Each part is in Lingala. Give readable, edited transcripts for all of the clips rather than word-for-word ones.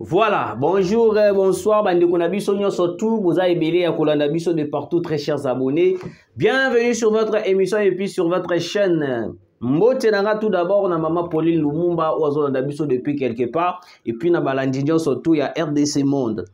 Voilà, bonjour, bonsoir, bande Konabiso, surtout, vous avez belé à Kolandabiso de partout, très chers abonnés. Bienvenue sur votre émission et puis sur votre chaîne. Mbotenanga tout d'abord, na maman Pauline Lumumba, oiseau Landabiso depuis quelque part, et puis na balandinyon surtout, il y a RDC Monde.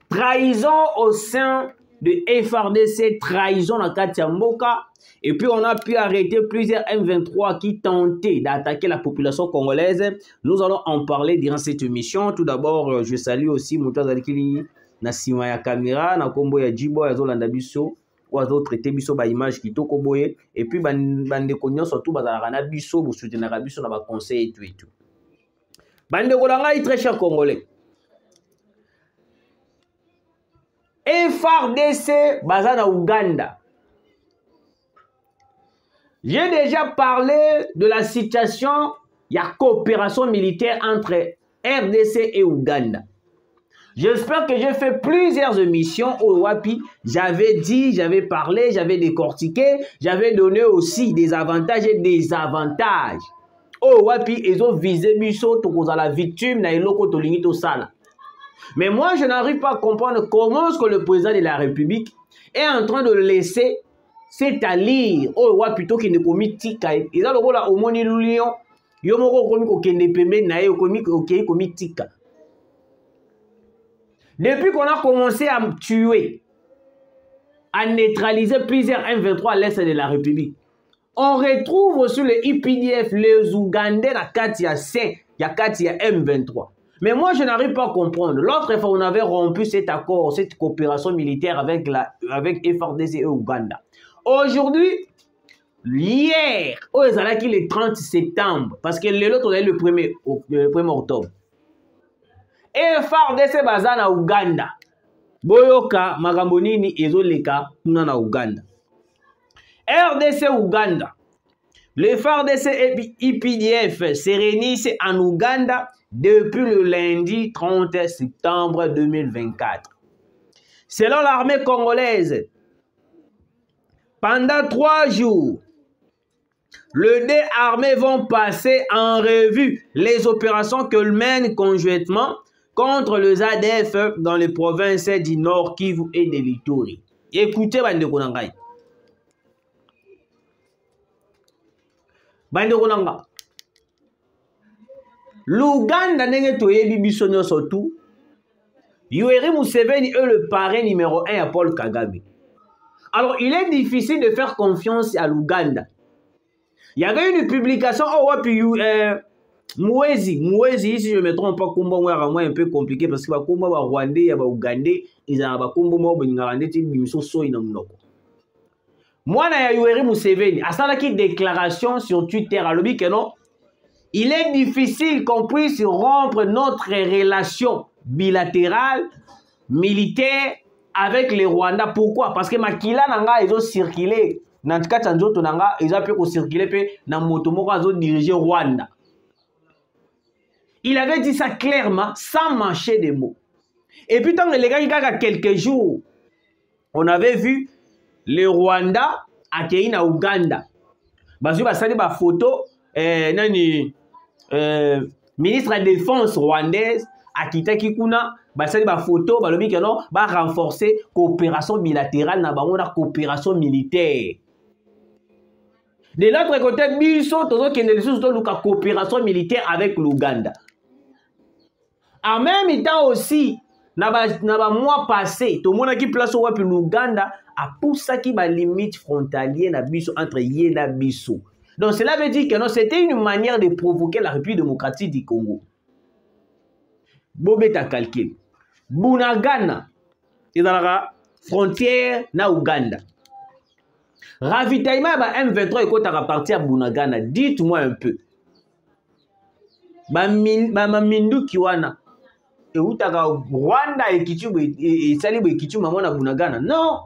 Trahison au sein de FRDC, trahison à Katia Mboka. Et puis on a pu arrêter plusieurs M23 qui tentaient d'attaquer la population congolaise. Nous allons en parler durant cette émission. Tout d'abord, je salue aussi Moutoua Zalikili, Nassima ya Kamera, Nakombo ya Djibo, ya Zolanda Biso, Oazo traité Biso ba image qui toko boye. Et puis bande konyo surtout bazalaka Biso, vous soutenez Biso na ba conseil et tout et tout. Bande kolanga très cher congolais. FRDC bazana Ouganda. J'ai déjà parlé de la situation, il y a coopération militaire entre RDC et Ouganda. J'espère que j'ai fait plusieurs émissions au Wapi. J'avais dit, j'avais parlé, j'avais décortiqué, j'avais donné aussi des avantages et des désavantages. Au Wapi, ils ont visé Biso, à la victime, na iloko tolingito sala. Mais moi, je n'arrive pas à comprendre comment est-ce que le président de la République est en train de laisser c'est-à-dire, oh, ouais, plutôt qu'il ne commet tika. Ils ont le rôle au moni lion. Yomoko komi ko kende pembe na yo komi komi tika. Depuis qu'on a commencé à tuer, à neutraliser plusieurs M23 à l'est de la République, on retrouve aussi les IPDF, les Ougandais, la Katia C, il y a Katia M23. Mais moi, je n'arrive pas à comprendre. L'autre fois, on avait rompu cet accord, cette coopération militaire avec FRDC et Ouganda. Aujourd'hui, hier, le 30 septembre, parce que l'autre est le 1er octobre. FRDC bazana Ouganda. Boyoka, Magambonini, Ezoleka, Tunana Ouganda. RDC Ouganda. Le FRDC et IPDF se réunissent en Ouganda depuis le lundi 30 septembre 2024. Selon l'armée congolaise, pendant 3 jours, les deux armées vont passer en revue les opérations qu'elles mènent conjointement contre les ADF dans les provinces du Nord Kivu et de l'Ituri. Écoutez, Bande Konangai. Bande Konanga. L'Ouganda n'est pas biso surtout. Yoweri Museveni est le parrain numéro 1 à Paul Kagame. Alors, il est difficile de faire confiance à l'Ouganda. Il y avait une publication, Mouezi, si je ne me trompe pas, un peu compliqué parce que les Rwandais, les Ougandais, ils ont moi, na Yoweri Museveni, à ça qui déclaration sur Twitter, à l'objet que non, il est difficile qu'on puisse rompre notre relation bilatérale, militaire, avec les Rwandais. Pourquoi? Parce que Makila Nanga, ils ont circulé. Dans le cas de Nanga, ils ont pu circuler dans Motomoko, ils ont dirigé Rwanda. Il avait dit ça clairement, sans mâcher des mots. Et puis, tant que les gars, il y a quelques jours, on avait vu les Rwandais accueillis dans Ouganda. Parce que ça dit ma photo, ministre de la Défense rwandaise, Akita Kikuna, ça dit ma photo, va renforcer coopération bilatérale, na coopération militaire. De l'autre côté, Biso, la coopération militaire avec l'Ouganda. En même temps aussi, dans le mois passé, tout le monde qui place au l'Ouganda a poussé qui la limite frontalière entre Yé et Biso. Donc cela veut dire que c'était une manière de provoquer la République démocratique du Congo. Bobeta calcul. Bunagana, il y a la frontière na Ouganda. Ravitaillement M23 et quand à partir à Bunagana, dites-moi un peu. Mindu Kiwana. Et où t'as Rwanda et Kichu et Salibo et Kichu maman à Bunagana. Non,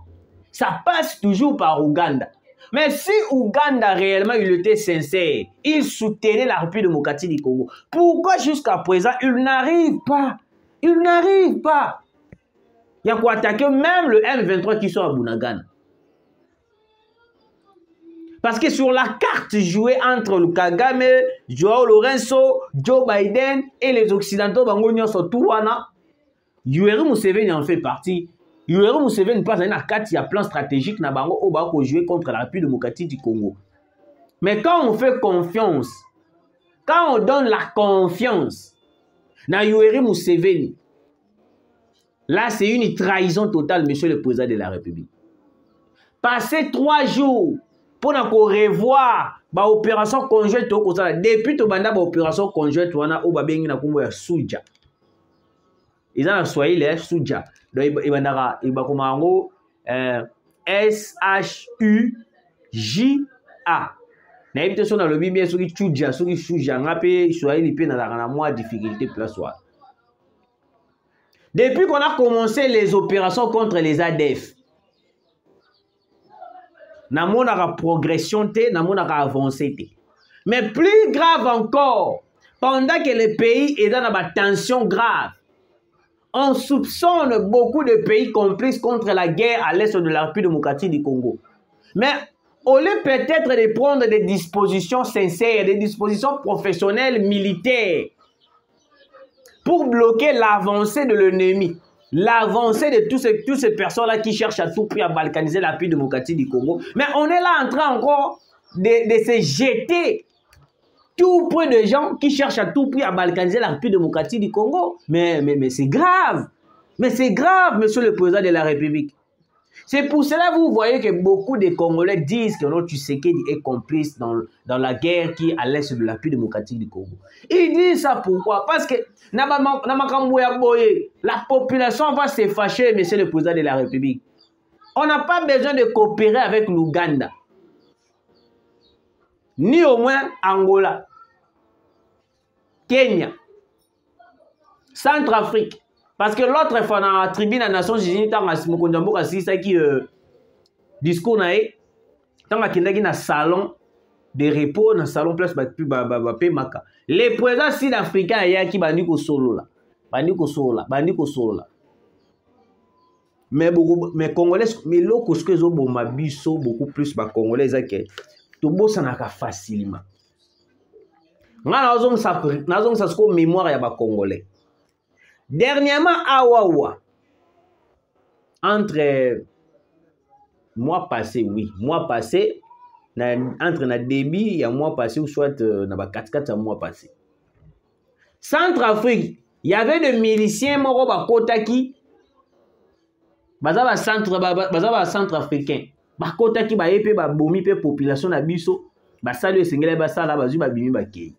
ça passe toujours par Ouganda. Mais si Ouganda réellement il était sincère, il soutenait la République démocratique du Congo. Pourquoi jusqu'à présent il n'arrive pas? Il n'arrive pas. Il y a quoi attaquer même le M23 qui sont à Bunagana. Parce que sur la carte jouée entre le Kagame, Joao Lourenço, Joe Biden et les Occidentaux, Yoweri Museveni en fait partie. Yoweri Museveni passe dans la carte, il y a un plan stratégique pour jouer contre la République démocratique du Congo. Mais quand on fait confiance, quand on donne la confiance à Yoweri Museveni, là c'est une trahison totale, monsieur le président de la République. Passer 3 jours pour revoir l'opération conjointe depuis que l'opération conjointe au babengi na kumbo ya Suja. Ils ont Swahili Suja. Donc il va S-H-U-J-A. Na évite son dans le bien sur Suja, sur Suja, ngape Swahili pe na moins difficulté place. Depuis qu'on a commencé les opérations contre les ADF, na monaka progression te, na monaka avancé te. Mais plus grave encore, pendant que le pays est dans la tension grave, on soupçonne beaucoup de pays complices contre la guerre à l'est de la République démocratique du Congo. Mais au lieu peut-être de prendre des dispositions sincères, des dispositions professionnelles, militaires, pour bloquer l'avancée de l'ennemi, l'avancée de toutes ces personnes-là qui cherchent à tout prix à balkaniser la République démocratique du Congo. Mais on est là en train encore de se jeter tout près de gens qui cherchent à tout prix à balkaniser la République démocratique du Congo. Mais c'est grave. Mais c'est grave, monsieur le président de la République. C'est pour cela que vous voyez que beaucoup de Congolais disent que notre Tshisekedi est complice dans la guerre qui est à l'est de la République démocratique du Congo. Ils disent ça pourquoi? Parce que la population va se fâcher, monsieur le président de la République. On n'a pas besoin de coopérer avec l'Ouganda, ni au moins Angola, Kenya, Centrafrique. Parce que l'autre fois dans la tribune des Nations Unies, tant qui discours naé, tant qu'il na salon de repos, dans salon place maka. Les présidents sud-africains y a qui bandi ko solo là, bandi ko solo là. Mais Congolais, mais loko ce que zo bomba biso beaucoup plus ba Congolais que to bossa na ka facilement. Nga nazong sa sko mémoire ya ba Congolais. Dernièrement, Awawa, entre mois passé, entre na début, il y a mois passé, ou soit na 4 mois passé. Centrafrique, il y avait des miliciens moro bakotaki, bazaba centrafricain, bakotaki ba yepe ba bomi pe population na biso, basali esengele basala bazu ba bimi bakei.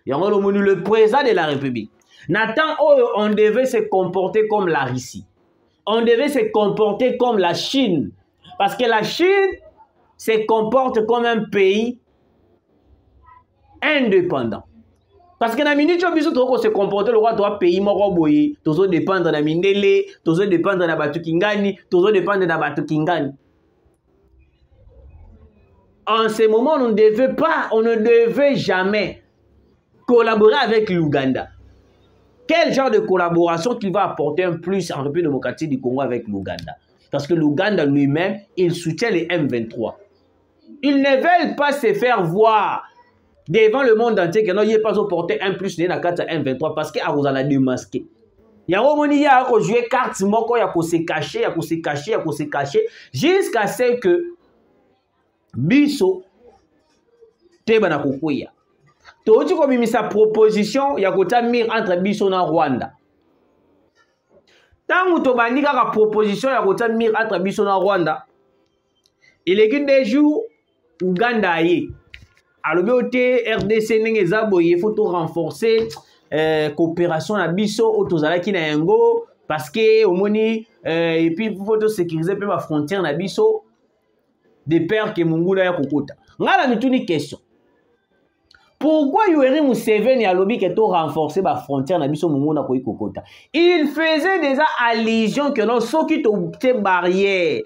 Yango le président de la République. Nathan, on devait se comporter comme la Russie. On devait se comporter comme la Chine. Parce que la Chine se comporte comme un pays indépendant. Parce que dans la minute où on se comporte, le roi doit payer Moroboye, toujours dépendre de la Mindele, toujours dépendre de la Batukingani, toujours dépendre de la Batukingani. En ce moment, on ne devait jamais collaborer avec l'Ouganda. Quel genre de collaboration qu'il va apporter un plus en République démocratique du Congo avec l'Ouganda? Parce que l'Ouganda lui-même, il soutient les M23. Ils ne veulent pas se faire voir devant le monde entier que non, il n'y a pas apporté un plus de la carte M23 parce qu'il a démasqué. Il y a joué carte, il y a se cacher, jusqu'à ce que Biso Tebana Kukuya. Tooti ko bimisa proposition ya kotamir entre biso na Rwanda. Tangu to bandika ka proposition ya kotamir entre biso na Rwanda. Il est que des jours Uganda yi. Alobi ote RDC ndenge zaboye faut to renforcer coopération na biso otozala ki na yango parce que omoni et puis faut to sécuriser pe ma frontière na biso de peur que mungula ya kokota. Ngala mituni question. Pourquoi Yoweri Museveni a lobby que to renforcer la frontière na biso munguna ko ikokota? Il faisait déjà allusion que non ceux qui te barrière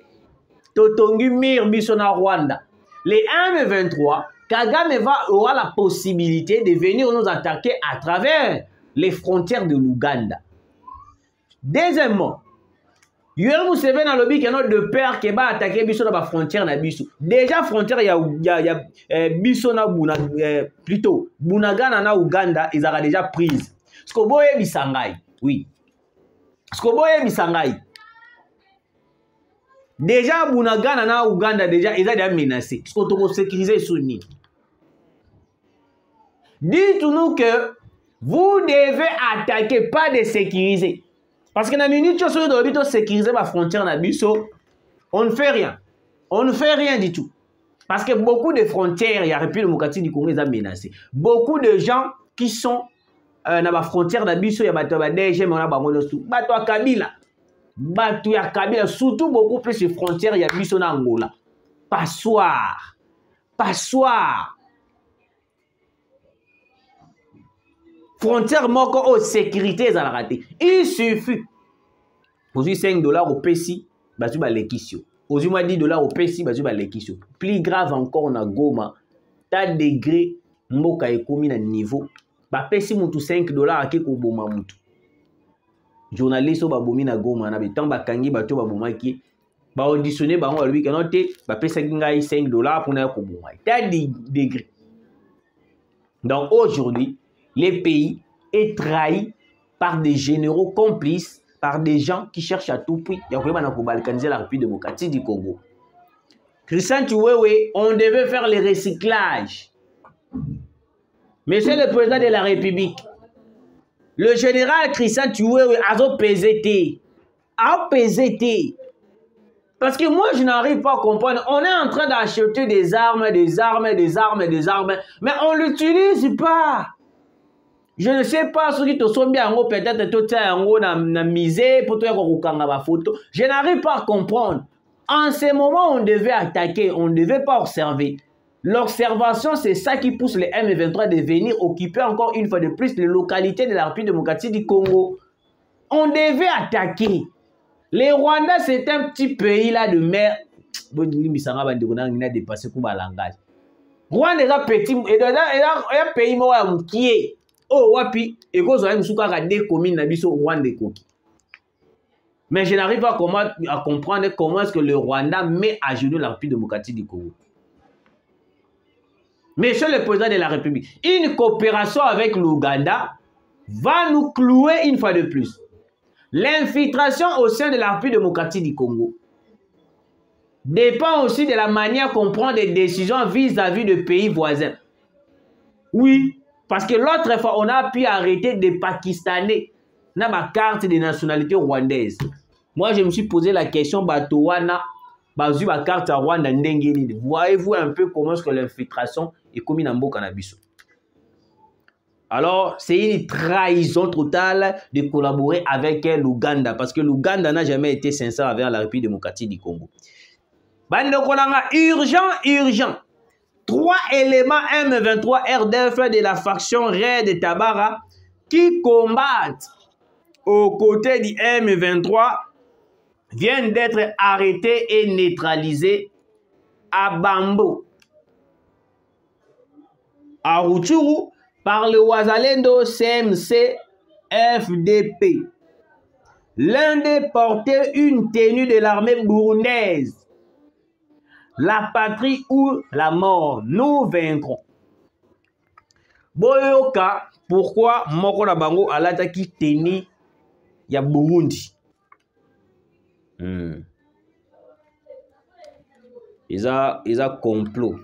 to tongi mir biso na Rwanda. Les M23, Kagame aura la possibilité de venir nous attaquer à travers les frontières de l'Ouganda. Deuxièmement, Yoweri Museveni a lobby que notre de père qui va attaquer biso dans la frontière na biso. Déjà frontière il y a biso na buna plutôt Bunagana na Uganda ils ont déjà prise. Parce que boye bisangai. Oui. Parce que boye bisangai. Déjà Bunagana na Uganda déjà ils ont déjà menacé. Parce que to sécuriser Suni. Dites-nous que vous devez attaquer, pas de sécuriser. Parce que dans la minute où on doit sécuriser la frontière, on ne fait rien. On ne fait rien du tout. Parce que beaucoup de frontières, il y a République démocratique du Congo, ils ont menacé. Beaucoup de gens qui sont dans la frontière, il y a des DG, mais on a Bato Kabila. Bato Kabila, surtout beaucoup plus de frontières, il y a Biso na Angola. Passoire. Passoire. Frontière moko au sécurité za la raté. Il suffit. Aujourd'hui 5 $ au PESI, basu ba lekisio. Aujourd'hui $10 au PESI, basu ba lekisio. Plus grave encore na Goma, ta degré mboka ekomi na niveau. Ba PESI mutu 5 $ ake ko boma mutu. Journaliste ba bomi na Goma na betan ba kangi bato ba bomaki. Ba auditionner bango ba lobi que noté ba PESI ngai 5 $ pour na ko boma. Ta degré. Donc aujourd'hui les pays est trahi par des généraux complices, par des gens qui cherchent à tout prix. Il y a vraiment pour balkaniser la République démocratique du Congo. Christian Chiwewe, on devait faire le recyclage. Monsieur le président de la République, le général Christian Chiwewe a pesé. Parce que moi, je n'arrive pas à comprendre. On est en train d'acheter des armes, mais on ne l'utilise pas. Je ne sais pas ce qui te sont bien peut-être tout ça na misé pour toi ma photo. Je n'arrive pas à comprendre. En ce moment, on devait attaquer, on ne devait pas observer. L'observation, c'est ça qui pousse les M23 de venir occuper encore une fois de plus les localités de la République démocratique du Congo. On devait attaquer. Les Rwandais, c'est un petit pays là de mer. Rwanda est un petit un pays qui est. Oh, wapi, et cause de la des communes n'habitent au Rwanda. Mais je n'arrive pas à comprendre comment est-ce que le Rwanda met à genoux la République démocratique du Congo. Monsieur le président de la République, une coopération avec l'Ouganda va nous clouer une fois de plus. L'infiltration au sein de la République démocratique du Congo dépend aussi de la manière qu'on prend des décisions vis-à-vis de pays voisins. Oui. Parce que l'autre fois, on a pu arrêter des Pakistanais dans ma carte de nationalité rwandaise. Moi, je me suis posé la question, Batowana, Bazu, ma carte à Rwanda, Ndengeni. Voyez-vous un peu comment est-ce que l'infiltration est commise dans le cannabis? Alors, c'est une trahison totale de collaborer avec l'Ouganda. Parce que l'Ouganda n'a jamais été sincère avec la République démocratique du Congo. Bande Kolanga, urgent. 3 éléments M23 RDF de la faction Red Tabara qui combattent aux côtés du M23 viennent d'être arrêtés et neutralisés à Bambo, à Rutshuru, par le Wazalendo CMC FDP. L'un des portait une tenue de l'armée burundaise. La patrie ou la mort, nous vaincrons. Boyoka, pourquoi Moko na bango alataki teni ya Burundi? Ils ont complot.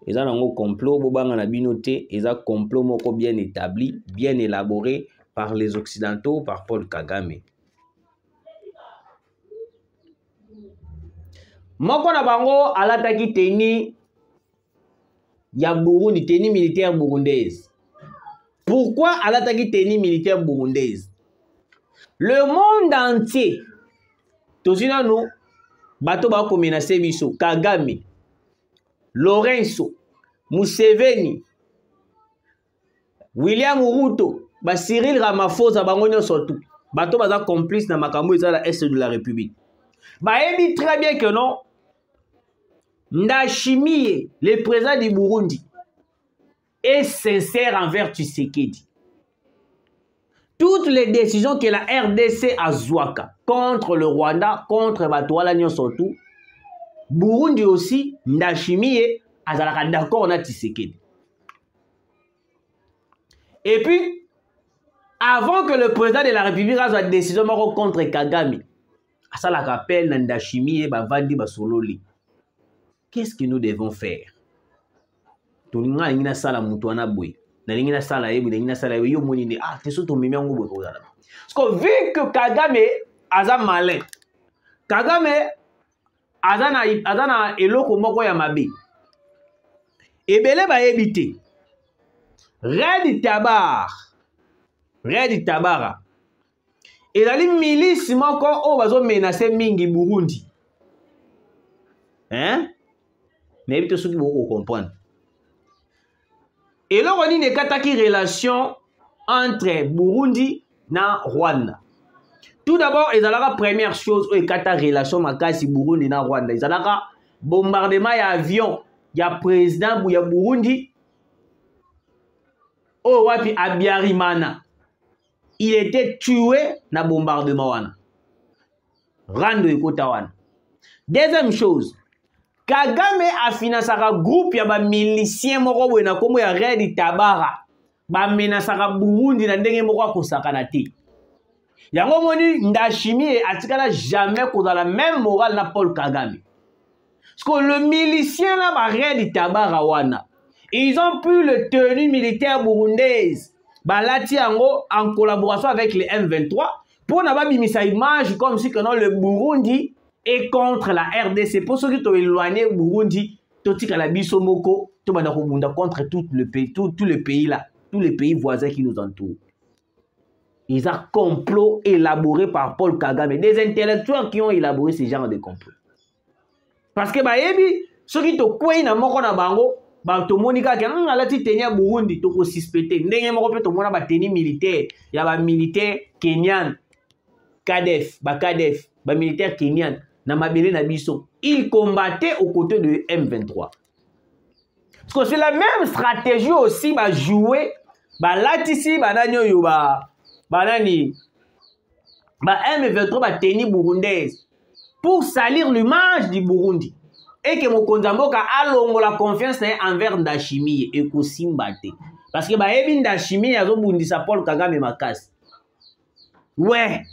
Ils ont un complot, bobanga na binoté, ils ont complot moko bien établi, bien élaboré par les Occidentaux, par Paul Kagame. Moko na bango alataki teni ya Burundi, teni militaire burundaise. Pourquoi alataki teni militaire burundaise? Le monde entier, tozina nous, bato ba ko menacer biso, Kagame, Lorenzo, Museveni, William Ruto, ba Cyril Ramaphosa bango nyonso tout. Bato baza complice na makambo ezala est de la République. Ba ebi très bien que non. Ndashimie, le président du Burundi, est sincère envers Tshisekedi. toutes les décisions que la RDC a zouaka contre le Rwanda, contre Batouala Nyonsotou, Burundi aussi, Ndashimiye, azalaka d'accord na Tshisekedi. Et puis, avant que le président de la République ait une décision contre Kagame, ça la rappelle Ndashimiye, Bavandi, Basololi. Qu'est-ce que nous devons faire? Toninga ngina sala mutu ana boy. Na ngina sala yebu, ngina sala yo monine. Ah, te so to mimi ngo boy kozala. Parce que vu que Kagame aza malin. Kagame azana eloko moko ya mabe. Ebele ba yebite. Red Tabara. Ezali milice moko o bazo menacer mingi Burundi. Hein? Mais ebite soki boko comprendre. Et là, on a une relation entre Burundi et Rwanda. Tout d'abord, il y a la première chose, il y a une relation entre Burundi et Rwanda. Il y a un bombardement d'avion. Il y a le président de Burundi. Oh, puis Abiyarimana. Il était tué dans le bombardement. Rando Ekotawan. Deuxième chose. Kagame a financé un groupe ya miliciens moko boye na kombo ya Red Tabara ba menasaka Burundi na ndenge moko kosakana te. Yango moni Ndashimiye atikala jamais kozala même moral na Paul Kagame. Parce que le milicien là ba Red Tabara wana, ils ont pris le tenue militaire burundaise balati yango en collaboration avec les M23 pour na ba bimisa image comme si que non le Burundi et contre la RDC. Pour ceux qui ont éloigné Burundi, contre tout le pays, tous les pays là, tous les pays voisins qui nous entourent. Ils ont un complot élaboré par Paul Kagame, des intellectuels qui ont élaboré ce genre de complot. Parce que ceux qui ont quoi na moko na bango, to monika ke na lati tenir Burundi to ko suspecter. Ndenge moko pe to mona ba tenir militaire, ya ba militaire kenyan, KADF, ba militaire kenyan. Il combattait aux côtés de M23. Parce que c'est la même stratégie aussi bah jouer bah là ici bah M23 bah tenir burundaise pour salir l'image du Burundi et que mon Konzamboka a la confiance envers Ndashimiye et Kosimbate parce que bah ebi Ndashimiye azo bundisa Paul Kagame makasi. Ouais.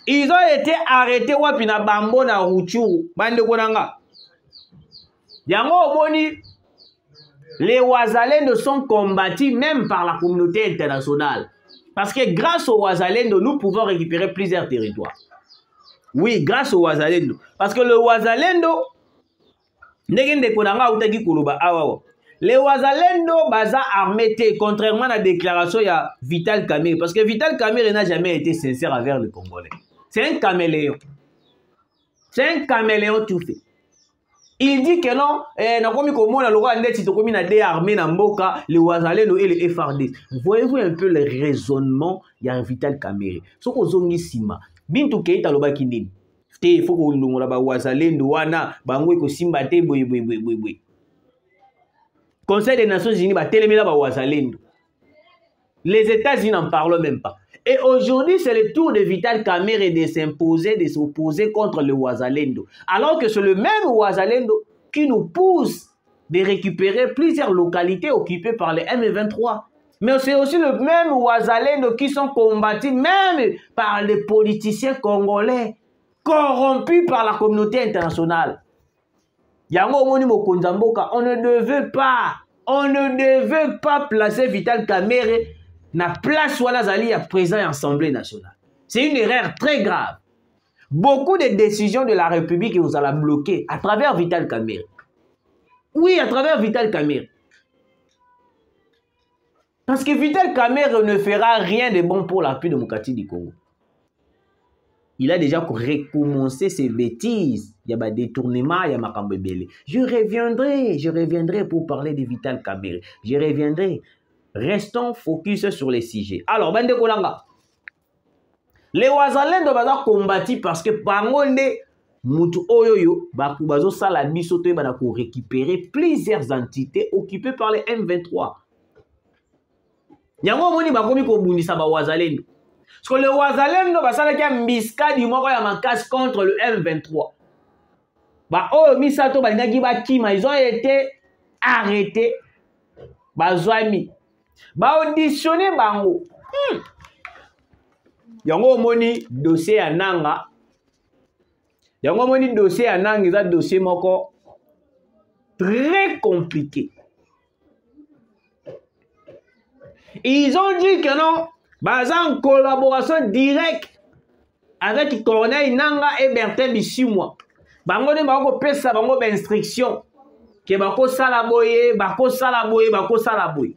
Ils ont été arrêtés wapina bambo na Ruchuru bande konanga. Yango oboni les Wazalendo sont combattus même par la communauté internationale. Parce que grâce aux Wazalendo, nous pouvons récupérer plusieurs territoires. Oui, grâce aux Wazalendo. Parce que le Wazalendo ndenge konanga utaki kuluba awawo. Les Wazalendo baza armés, contrairement à la déclaration il y a Vital Kamerhe. Parce que Vital Kamerhe n'a jamais été sincère envers le Congolais. C'est un caméléon. C'est un caméléon tout fait. Il dit que non, les Wazalendo et les FRD. Voyez-vous un peu le raisonnement il y a Vital Kamerhe. Ce qu'on zongi sima. Bintu Keita loba kindini. Il faut que nous la Wazalendo wana bango ko simba te boy. Conseil des Nations Unies ba telemela ba Wazalendo. Les États-Unis n'en parlent même pas. Et aujourd'hui, c'est le tour de Vital Kamerhe de s'imposer, de s'opposer contre le Wazalendo. Alors que c'est le même Wazalendo qui nous pousse de récupérer plusieurs localités occupées par les M23. Mais c'est aussi le même Wazalendo qui sont combattus même par les politiciens congolais, corrompus par la communauté internationale. Yango moni mokonzamboka, on ne devait pas placer Vital Kamerhe na place wala zali à présent à l'Assemblée nationale. C'est une erreur très grave. Beaucoup de décisions de la République vous allez bloquer à travers Vital Kamerhe. Oui, à travers Vital Kamerhe. Parce que Vital Kamerhe ne fera rien de bon pour l'appui démocratique du Congo. Il a déjà recommencé ses bêtises. Il y a des détournements, il y a Makambebele. Je reviendrai pour parler de Vital Kamerhe. Je reviendrai. Restons focus sur les sujets. Alors, Bande Kolanga. Les Wazalendo baza combattu parce que bangonde mutu oyoyo bakubazo sala biso to bana ko récupérer plusieurs entités occupées par les M23. Yango moni bakomi ko bundisa ba Wazalendo. Parce que le Wazalendo, ça qui a miska du moko ya makasi contre le M23. Bah oh misato balingaki bakima, ils ont été arrêtés. Bah zoami. Bah auditionné bango. Yango moni dossier ya nanga. Yango moni dossier ya nanga, eza dossier moko très compliqué. Ils ont dit que non, baza en collaboration directe avec Corneille Nanga et Bertin Bissimois. Bango ne bako pesa bango ba instruction que bako sala boye, bako sala boye, bako sala boye.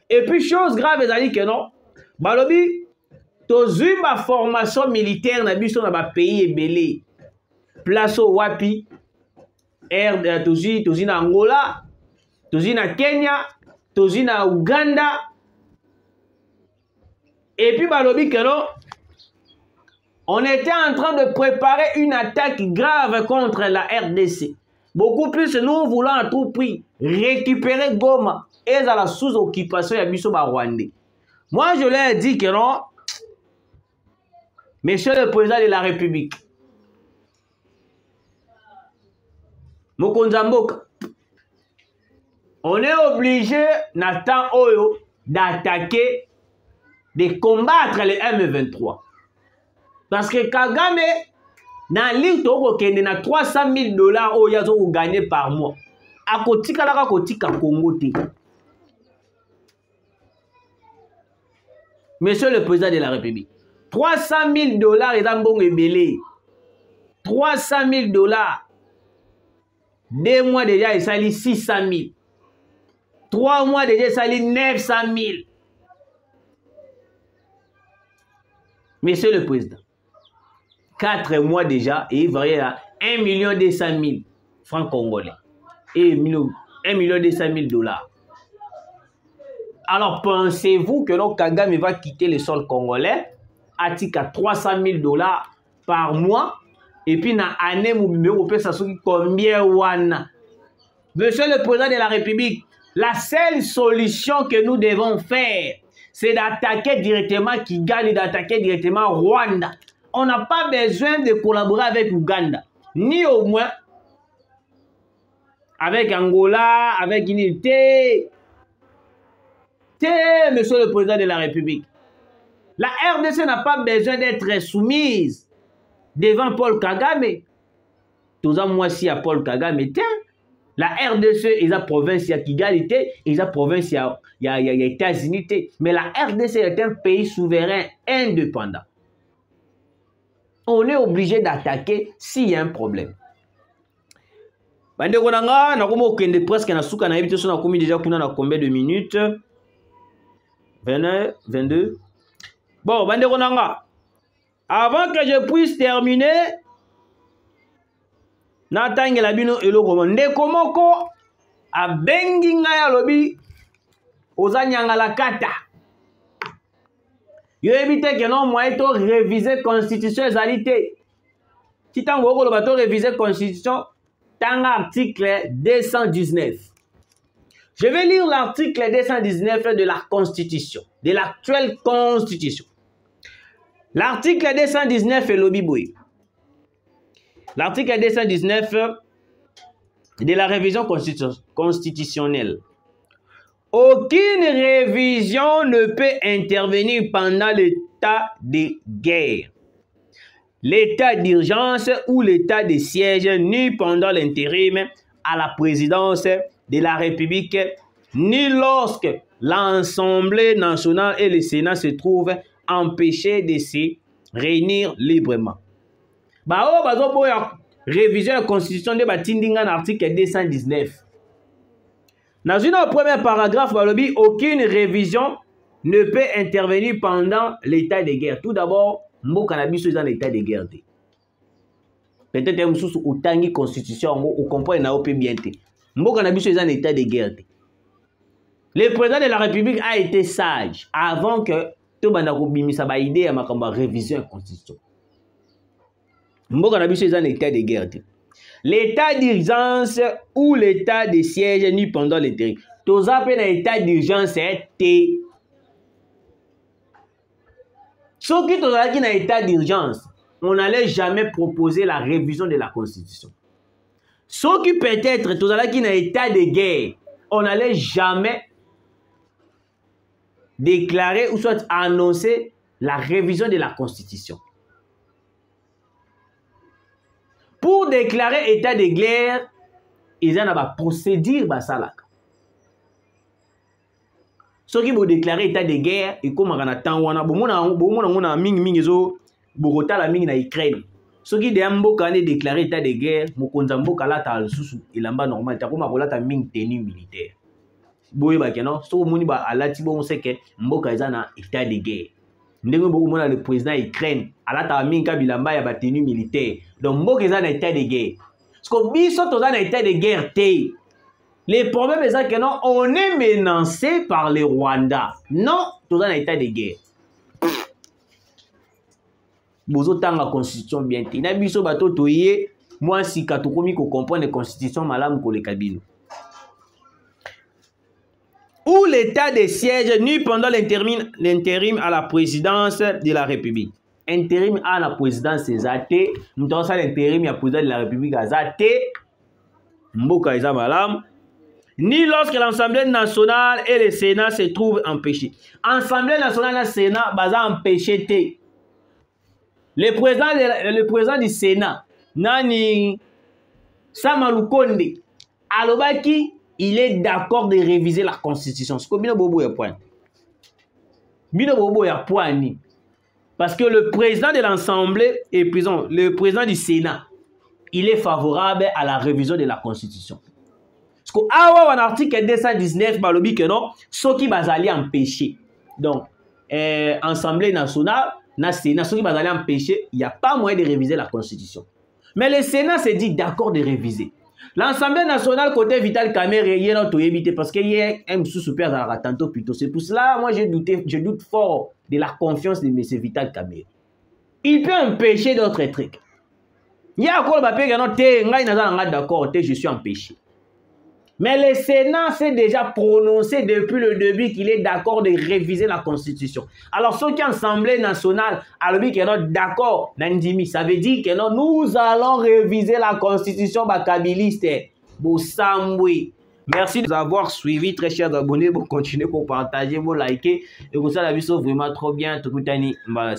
Et puis chose grave ezali que non, balobi tozui ba formation militaire na biso na ba pays ebele. Place au wapi, tozi na Angola, tozi na Kenya, tozi na Uganda. Et puis balobi que non, on était en train de préparer une attaque grave contre la RDC. Beaucoup plus, nous voulons à tout prix récupérer Goma et à la sous-occupation de Biso Rwandais. Moi, je leur ai dit que non, Monsieur le Président de la République, Mokonzamboka, on est obligé, Nathan Oyo, d'attaquer, de combattre les M23. Parce que Kagame, na ligne toko kende na $300 000 au yazo ou gagner par mois. A kotika la kotika Congo te. Monsieur le Président de la République, $300 000 est un bon ébélé. $300 000. 2 mois déjà, il s'allie 600 000. 3 mois déjà, il s'allie 900 000. Monsieur le Président, 4 mois déjà, et il varie à 1 200 000 francs congolais. Et 1 200 000 $. Alors, pensez-vous que notre Kagame va quitter le sol congolais à 300 000 $ par mois? Et puis, dans l'année, vous pouvez savoir combien wana. Monsieur le Président de la République, la seule solution que nous devons faire, c'est d'attaquer directement Kigali, d'attaquer directement Rwanda. On n'a pas besoin de collaborer avec Ouganda, ni au moins avec Angola, avec Unité. Monsieur le Président de la République, la RDC n'a pas besoin d'être soumise devant Paul Kagame. Tous en moi si à Paul Kagame, la RDC est la province à Kigali, est la province à États-Unis, mais la RDC est un pays souverain indépendant. On est obligé d'attaquer s'il y a un problème. Bande konanga na komo kende presque na suka na ebité so na komi déjà kuna na combien de minutes? 21, 22. Bon, bande konanga, avant que je puisse terminer, natangela bino eloko ndeko moko abengi ngai alobi ozanyanga la kata. Yo évite que non moi to réviser constitution ezalité. Si tango ko loba to réviser constitution, tanga article 219. Je vais lire l'article 219 de la Constitution, de l'actuelle Constitution. L'article 219 est l'obiboui. L'article 219 de la révision constitutionnelle. Aucune révision ne peut intervenir pendant l'état de guerre, l'état d'urgence ou l'état de siège, ni pendant l'intérim à la présidence de la République, ni lorsque l'Assemblée nationale et le Sénat se trouvent empêchés de se réunir librement. Révision de la Constitution de Batindinga, article 219. Dans une premier paragraphe, aucune révision ne peut intervenir pendant l'état de guerre. Tout d'abord, mot cannabis est dans l'état de guerre. Peut-être que vous avez une constitution, vous comprenez bien. Mot cannabis est dans l'état de guerre. Le président de la République a été sage avant que tout le monde ait une idée à ma révision de la constitution. Mot cannabis est dans l'état de guerre. L'état d'urgence ou l'état de siège ni pendant l'intérim. Tout ça peut être l'état d'urgence. Ceux qui sont dans un état d'urgence, on n'allait jamais proposer la révision de la Constitution. Ceux qui peut-être dans un état de guerre, on n'allait jamais déclarer ou soit annoncer la révision de la Constitution. Pour déclarer état de guerre, ils ont une procédure. Ceux qui vont déclarer état de guerre, et comme on a tant wana, on a ming zo Bogota la ming na Ukraine. Ceux qui ont déclaré état de guerre, mokonza mboka la ta susu ilamba normal, ta koma kola ta ming tenue militaire. Boye ba keno, so moni ba alati bo on sait que mboka eza na état de guerre. Ndenge boko mona le président Ukraine, alata ming ka bilamba ya ba tenue militaire. Donc mboka eza na état de guerre. Parce que biso toza na état de guerre te. Les problèmes c'est que non, on est menacé par le Rwanda. Non, tout ça dans état de guerre. Bozo tanga constitution bien te. Na biso bato toye, moi si katokomi ko comprendre constitution malamu ko le kabino. Ou l'état de siège nu pendant l'intérim à la présidence de la République. Intérim à la présidence c'est até, nous avons ça l'intérim à la présidence de la République à até. Mboka eza malamu. Ni lorsque l'Assemblée nationale et le Sénat se trouvent empêchés. L'Assemblée nationale et le Sénat sont empêchés. Le président du Sénat, Nani Samalukonde, Alobaki, il est d'accord de réviser la Constitution. C'est comme Bino Bobo ya point. Bino Bobo ya point ni. Parce que le président de l'Assemblée et le président du Sénat, il est favorable à la révision de la Constitution. Parce que dans l'article 219, balobi que non, ceux qui bazali empêchés. Donc, Assemblée nationale, Sénat, ceux qui bazali empêchés, il n'y a pas moyen de réviser la Constitution. Mais le Sénat s'est dit d'accord de réviser. L'Assemblée nationale, côté Vital Kamerhe, il y a évité parce qu'il y a un sous-super dans la tantôt plutôt. C'est pour cela, moi, je doute fort de la confiance de M. Vital Kamerhe. Il peut empêcher d'autres trucs. Il y a encore le papier qui est d'accord, je suis empêché. Mais le Sénat s'est déjà prononcé depuis le début qu'il est d'accord de réviser la Constitution. Alors ceux qui ont l'Assemblée nationale, alors qui sont d'accord, ça veut dire que non, nous allons réviser la Constitution bakabiliste. Merci de nous avoir suivis, très chers abonnés. Vous continuez pour partager, vous liker. Et vous savez, la vidéo vraiment trop bien. Tout le monde,